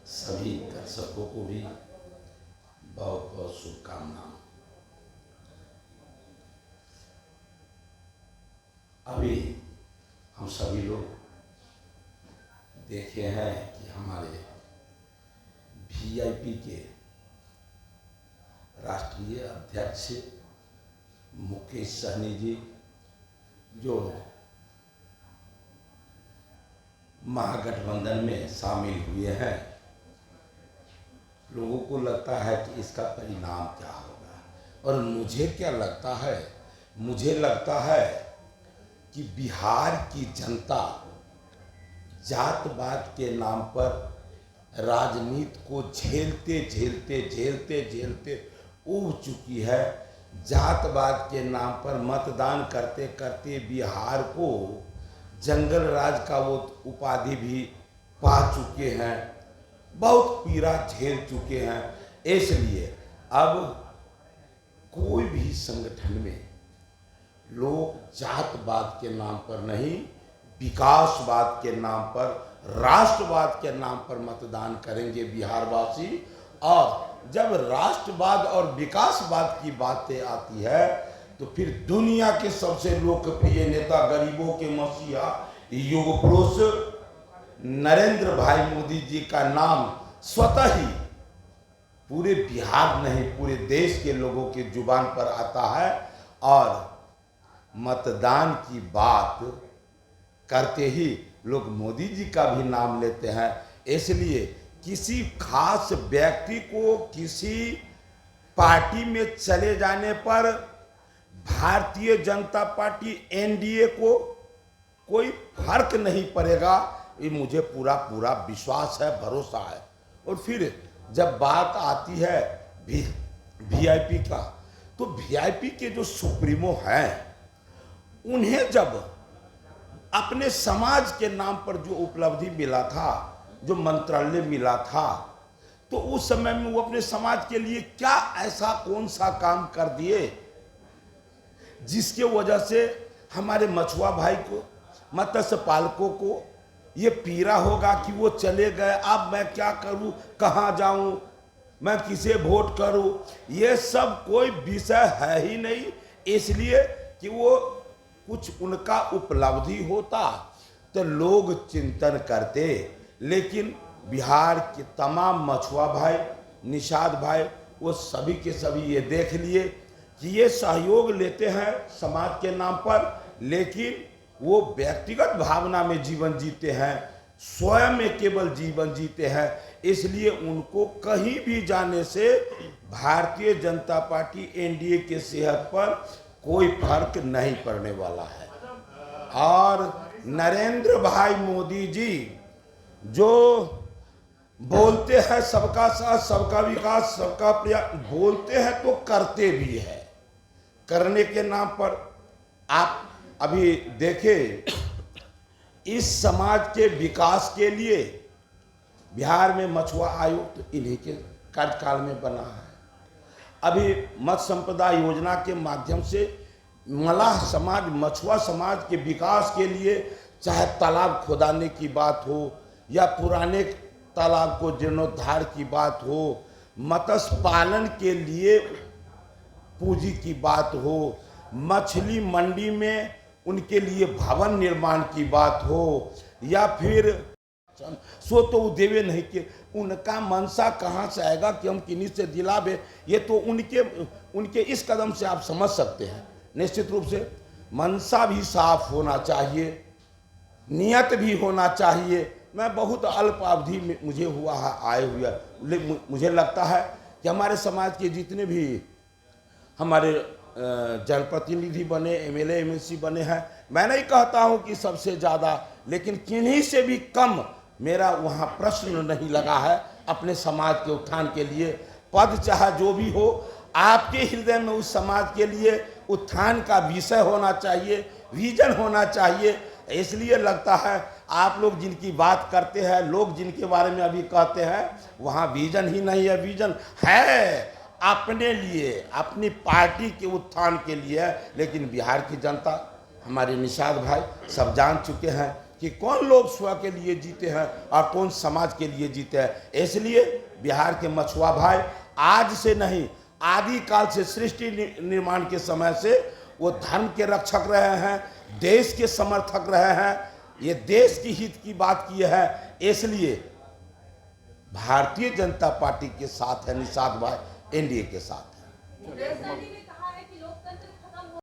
सभी दर्शकों को भी बहुत बहुत शुभकामनाएं। अभी हम सभी लोग देखे हैं कि हमारे वीआईपी के राष्ट्रीय अध्यक्ष मुकेश सहनी जी जो महागठबंधन में शामिल हुए हैं, लोगों को लगता है कि इसका परिणाम क्या होगा। और मुझे क्या लगता है, मुझे लगता है कि बिहार की जनता जातपात के नाम पर राजनीति को झेलते झेलते झेलते झेलते ऊब चुकी है। जातवाद के नाम पर मतदान करते करते बिहार को जंगल राज का वो उपाधि भी पा चुके हैं, बहुत पीड़ा झेल चुके हैं। इसलिए अब कोई भी संगठन में लोग जातवाद के नाम पर नहीं, विकासवाद के नाम पर, राष्ट्रवाद के नाम पर मतदान करेंगे बिहारवासी। और जब राष्ट्रवाद और विकासवाद की बातें आती है तो फिर दुनिया के सबसे लोकप्रिय नेता, गरीबों के मसीहा, युग पुरुष नरेंद्र भाई मोदी जी का नाम स्वतः ही पूरे बिहार नहीं पूरे देश के लोगों के जुबान पर आता है। और मतदान की बात करते ही लोग मोदी जी का भी नाम लेते हैं। इसलिए किसी खास व्यक्ति को किसी पार्टी में चले जाने पर भारतीय जनता पार्टी एनडीए को कोई फर्क नहीं पड़ेगा, ये मुझे पूरा पूरा विश्वास है, भरोसा है। और फिर जब बात आती है वीआईपी का, तो वीआईपी के जो सुप्रीमो हैं, उन्हें जब अपने समाज के नाम पर जो उपलब्धि मिला था, जो मंत्रालय मिला था, तो उस समय में वो अपने समाज के लिए क्या ऐसा कौन सा काम कर दिए जिसके वजह से हमारे मछुआ भाई को, मत्स्य पालकों को ये पीड़ा होगा कि वो चले गए, अब मैं क्या करूं, कहां जाऊं, मैं किसे वोट करूं। ये सब कोई विषय है ही नहीं। इसलिए कि वो कुछ उनका उपलब्धि होता तो लोग चिंतन करते, लेकिन बिहार के तमाम मछुआ भाई, निषाद भाई, वो सभी के सभी ये देख लिए कि ये सहयोग लेते हैं समाज के नाम पर, लेकिन वो व्यक्तिगत भावना में जीवन जीते हैं, स्वयं में केवल जीवन जीते हैं। इसलिए उनको कहीं भी जाने से भारतीय जनता पार्टी एनडीए के सेहत पर कोई फर्क नहीं पड़ने वाला है। और नरेंद्र भाई मोदी जी जो बोलते हैं सबका साथ, सबका विकास, सबका प्रयास, बोलते हैं तो करते भी है। करने के नाम पर आप अभी देखें, इस समाज के विकास के लिए बिहार में मछुआ आयोग तो इन्हीं के कार्यकाल में बना है। अभी मत्स्य संपदा योजना के माध्यम से मलाह समाज, मछुआ समाज के विकास के लिए, चाहे तालाब खोदाने की बात हो या पुराने तालाब को जीर्णोद्धार की बात हो, मत्स्य पालन के लिए पूंजी की बात हो, मछली मंडी में उनके लिए भवन निर्माण की बात हो, या फिर सो तो वो देवे नहीं कि उनका मनसा कहाँ से आएगा कि हम किन्हीं से दिलावे। ये तो उनके इस कदम से आप समझ सकते हैं। निश्चित रूप से मनसा भी साफ होना चाहिए, नियत भी होना चाहिए। मैं बहुत अल्प अवधि में मुझे हुआ है आए हुए, लेकिन मुझे लगता है कि हमारे समाज के जितने भी हमारे जनप्रतिनिधि बने, एमएलए एमएलसी बने हैं, मैं नहीं कहता हूं कि सबसे ज़्यादा, लेकिन किन्हीं से भी कम मेरा वहां प्रश्न नहीं लगा है अपने समाज के उत्थान के लिए। पद चाहे जो भी हो, आपके हृदय में उस समाज के लिए उत्थान का विषय होना चाहिए, विजन होना चाहिए। इसलिए लगता है आप लोग जिनकी बात करते हैं, लोग जिनके बारे में अभी कहते हैं, वहाँ विजन ही नहीं है। विजन है अपने लिए, अपनी पार्टी के उत्थान के लिए, लेकिन बिहार की जनता, हमारे निषाद भाई सब जान चुके हैं कि कौन लोग स्व के लिए जीते हैं और कौन समाज के लिए जीते हैं। इसलिए बिहार के मछुआ भाई आज से नहीं, आदि काल से, सृष्टि निर्माण के समय से वो धर्म के रक्षक रहे हैं, देश के समर्थक रहे हैं, ये देश की हित की बात की है। इसलिए भारतीय जनता पार्टी के साथ है निषाद भाई, एनडीए के साथ है।